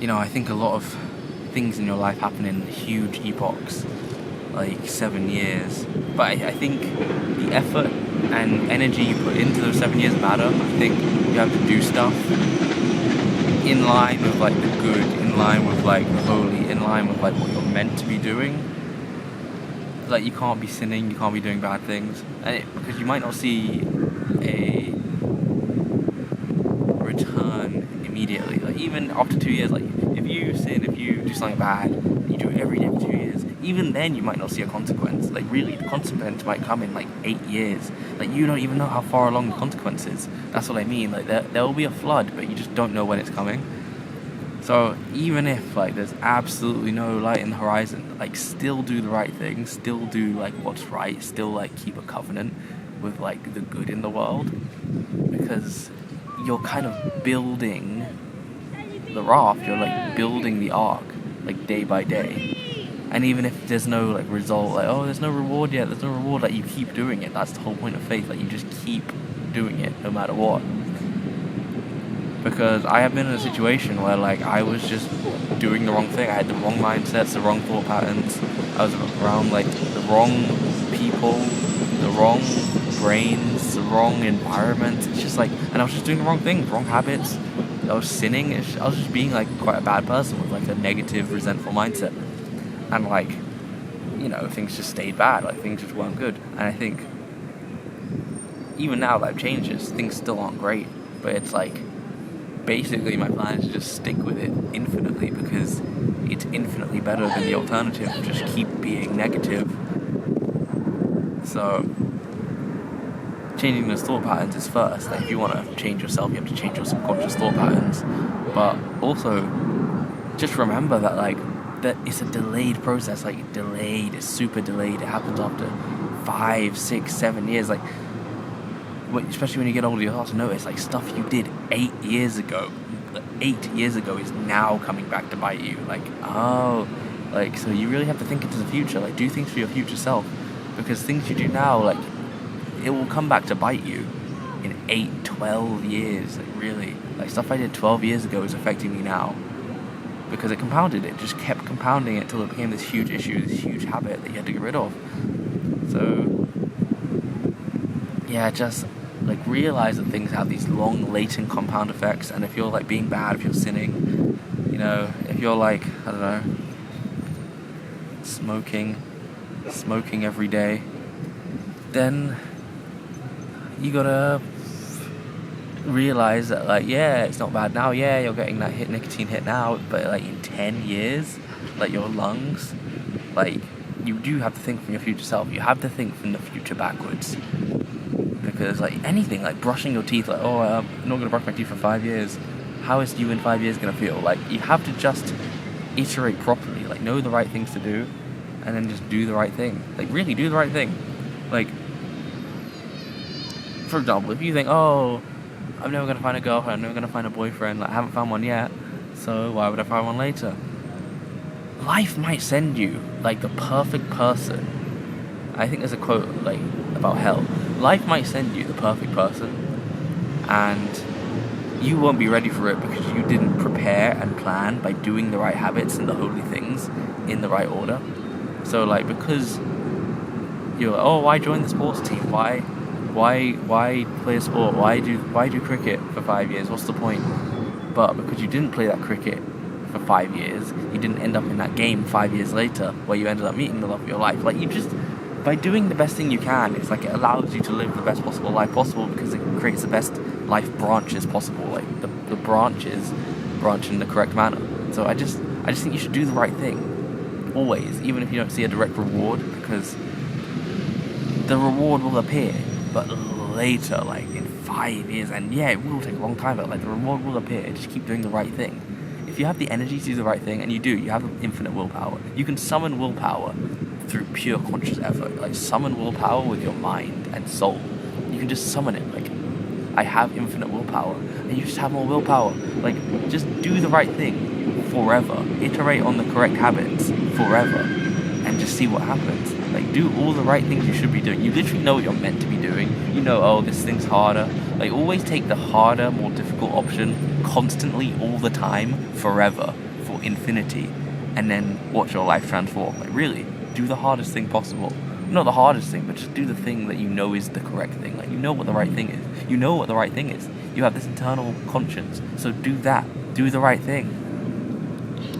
I think a lot of things in your life happen in huge epochs, like 7 years. But I think the effort and energy you put into those 7 years matter. I think you have to do stuff in line with like the good, in line with like the holy, in line with like what you're meant to be doing. Like you can't be sinning, you can't be doing bad things, because you might not see a return immediately. Like even after 2 years, like if you sin, if you do something bad, you do it every day for 2 years. Even then, you might not see a consequence. Like really, the consequence might come in like 8 years. Like you don't even know how far along the consequence is. That's what I mean. Like there will be a flood, but you just don't know when it's coming. So even if like there's absolutely no light in the horizon, like still do the right thing, still do like what's right, still like keep a covenant with like the good in the world, because you're kind of building the raft, you're like building the ark, like day by day. And even if there's no like result, like there's no reward yet, there's no reward, like you keep doing it. That's the whole point of faith. Like you just keep doing it no matter what. Because I have been in a situation where like I was just doing the wrong thing. I had the wrong mindsets, the wrong thought patterns. I was around like the wrong people, the wrong brains, the wrong environment. It's just like, and I was just doing the wrong things, wrong habits. I was sinning. I was just being like quite a bad person with like a negative, resentful mindset. And like, things just stayed bad. Like things just weren't good. And I think even now that changes, things still aren't great. But it's like, basically my plan is to just stick with it infinitely, because it's infinitely better than the alternative. Just keep being negative. So changing those thought patterns is first. Like if you want to change yourself, you have to change your subconscious thought patterns. But also just remember that like that it's a delayed process. Like it's super delayed. It happens after 5, 6, 7 years. Like especially when you get older, you start to notice like stuff you did 8 years ago. 8 years ago is now coming back to bite you. So you really have to think into the future. Like do things for your future self, because things you do now, like it will come back to bite you in 8, 12 years. Like really, like stuff I did 12 years ago is affecting me now, because it compounded. It just kept compounding it till it became this huge issue, this huge habit that you had to get rid of. So yeah, just like realize that things have these long latent compound effects. And if you're like being bad, if you're sinning, if you're like, I don't know, smoking every day, then you gotta realize that like, yeah, it's not bad now, yeah, you're getting that nicotine hit now, but like in 10 years, like your lungs, like you do have to think from your future self. You have to think from the future backwards. Because like anything, like brushing your teeth, like I'm not gonna brush my teeth for 5 years. How is you in 5 years gonna feel? Like you have to just iterate properly, like know the right things to do, and then just do the right thing. Like really do the right thing. Like for example, if you think, I'm never gonna find a girlfriend, I'm never gonna find a boyfriend, like I haven't found one yet, so why would I find one later? Life might send you like the perfect person. I think there's a quote like about hell. Life might send you the perfect person, and you won't be ready for it because you didn't prepare and plan by doing the right habits and the holy things in the right order. So like, because you're like, why join the sports team? Why play a sport? Why do cricket for 5 years? What's the point? But because you didn't play that cricket for 5 years, you didn't end up in that game 5 years later where you ended up meeting the love of your life. Like you just, by doing the best thing you can, it's like it allows you to live the best possible life possible, because it creates the best life branches possible. Like the branches branch in the correct manner. So I just think you should do the right thing always, even if you don't see a direct reward, because the reward will appear, but later, like in 5 years, and yeah, it will take a long time, but like the reward will appear. Just keep doing the right thing. If you have the energy to do the right thing, and you have infinite willpower. You can summon willpower through pure conscious effort. Like summon willpower with your mind and soul. You can just summon it. Like I have infinite willpower, and you just have more willpower. Like just do the right thing forever. Iterate on the correct habits forever, and just see what happens. Like do all the right things you should be doing. You literally know what you're meant to be doing. You know, this thing's harder. Like, always take the harder, more difficult option constantly, all the time, forever, for infinity, and then watch your life transform. Like, really, do the hardest thing possible. Not the hardest thing, but just do the thing that you know is the correct thing. Like, you know what the right thing is. You know what the right thing is. You have this internal conscience, so do that. Do the right thing.